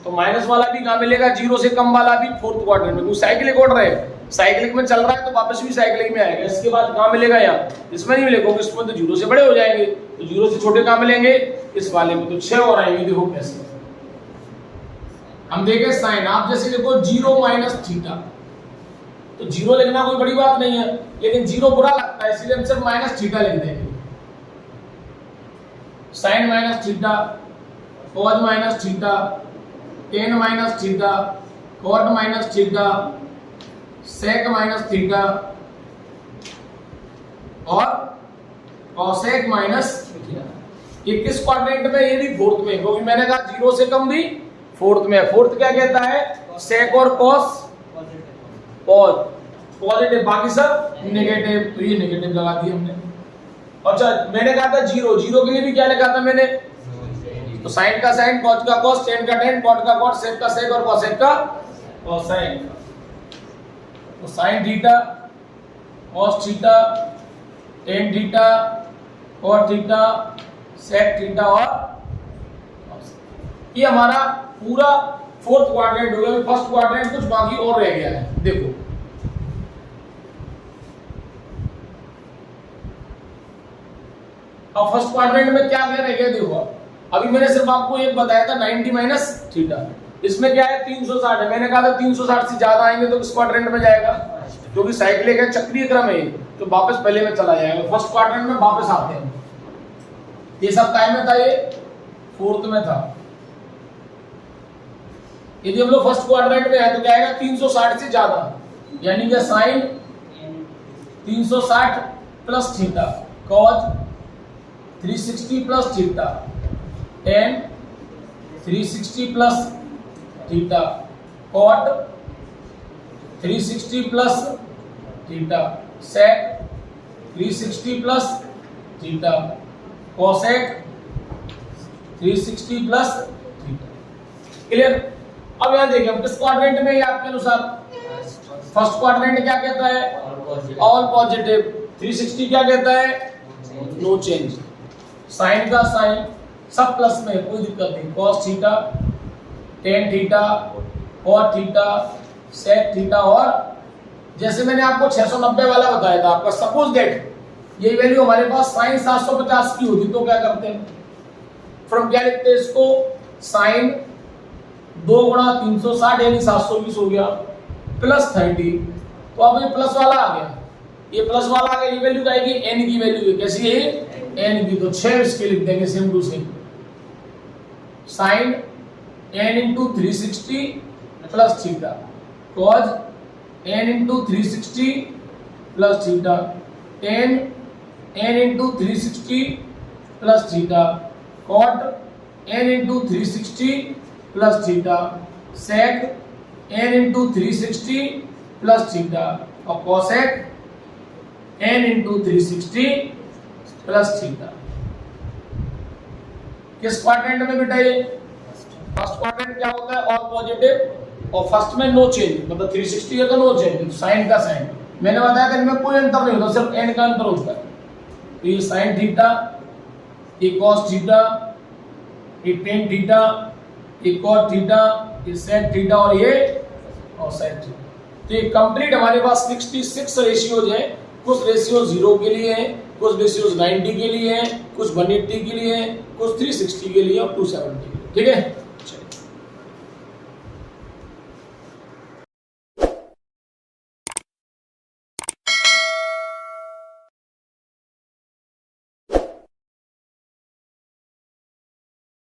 तो माइनस वाला भी कहाँ मिलेगा, जीरो से कम वाला भी फोर्थ क्वाड्रेंट में, साइक्लिक ऑर्डर है, साइक्लिक में चल रहा है तो वापस भी साइक्लिक में आएगा। इसके बाद कहाँ मिलेगा, यहाँ इसमें नहीं मिलेगा, इसमें तो जीरो से बड़े हो जाएंगे, तो जीरो से छोटे कहाँ मिलेंगे, इस वाले में, तो 6 और आएंगे। देखो कैसे हम देखें साइन, आप जैसे देखो जीरो माइनस थीटा, तो जीरो लिखना कोई बड़ी बात नहीं है, लेकिन जीरो बुरा लगता है, इसलिए हम सिर्फ माइनस थीटा लिख देंगे। Sine minus theta, cos minus theta, tan minus theta, cot minus theta, sec minus theta और कॉसेक माइनस थीटा। ये किस क्वाड्रेंट में, ये भी फोर्थ में, क्योंकि मैंने कहा जीरो से कम भी फोर्थ में। फोर्थ क्या कहता है, सेक और कॉस पॉजिटिव, बाकी सब नेगेटिव, तो ये नेगेटिव लगा दिया हमने। अच्छा मैंने कहा था जीरो, जीरो के लिए भी क्या लिखा था मैंने, तो साइन का साइन, कॉस का कॉस, टेन का टेन, कॉट का कॉट, सेक का सेक और कॉसेक का कॉसेक। तो sine theta, cos theta, tan theta, cot theta, sec theta और ये हमारा पूरा फोर्थ क्वाड्रेंट हो गया। फर्स्ट क्वाड्रेंट कुछ बाकी और रह गया है, देखो अब फर्स्ट क्वाड्रेंट में क्या रह गया, देखो अभी मैंने सिर्फ आपको एक बताया था 90 माइनस थीटा, इसमें क्या है 360 है, मैंने कहा था 360 से ज्यादा आएंगे तो किस क्वाड्रेंट में जाएगा, जो कि साइक्लिक है, चक्रीय क्रम है, तो वापस पहले में चला जाएगा, फर्स्ट क्वाड्रेंट में वापस आते हैं। ये सब काय में था, ये फोर्थ में था। यदि हम लोग फर्स्ट क्वाड्रेंट में है तो क्या आएगा 360 से ज्यादा, यानी कि sine 360 plus theta, cos 360 plus theta, tan 360 plus theta, cot 360 plus theta, sec 360 plus theta, cosec 360 plus theta. Clear. अब यहां देखिए हम किस क्वाड्रेंट में, आपके अनुसार फर्स्ट क्वाड्रेंट क्या कहता है, ऑल पॉजिटिव, 360 क्या कहता है, नो चेंज, साइन का साइन सब प्लस में, कोई दिक्कत नहीं, cos theta, tan theta, cot theta, sec theta और जैसे मैंने आपको 690 वाला बताया था आपका, सपोज दैट ये वैल्यू हमारे पास साइन 750 की होती तो क्या करते हैं, फ्रॉम क्या लिखते हैं इसको, साइन 2 गुणा 360 यानी 720 हो गया, प्लस 30, तो अब ये प्लस वाला आ गया, ये प्लस वाला आ गया, ये वैल्यू आएगी एन की वैल्यू है, कैसी है एन की, तो 6 इसके लिख देंगे same to same, sine n into 360 plus theta, cos n into 360 plus theta, tan n into 360 plus theta, cot n into 360 plus theta, sec n into 360 plus theta और cosec n into 360 plus theta. किस quadrant में बेटा ये, first quadrant क्या होता है, all positive, और first में नो चेंज, मतलब 360 है तो नो चेंज, साइन का साइन, मैंने बताया था इनमें कोई अंतर नहीं होता, सिर्फ n का अंतर होता है। तो ये साइन थीटा, ये कॉस थीटा, ये टेन थीटा, ये कॉट थीटा, ये सेक थीटा और ये कोसेक थीटा। तो ये कंप्लीट हमारे पास 66 रेशियोज हैं, कुछ रेशियो 0 के लिए हैं, कुछ रेशियोज 90 के लिए हैं, कुछ 180 के लिए हैं, कुछ 360 के लिए और 270 के लिए, ठीक है।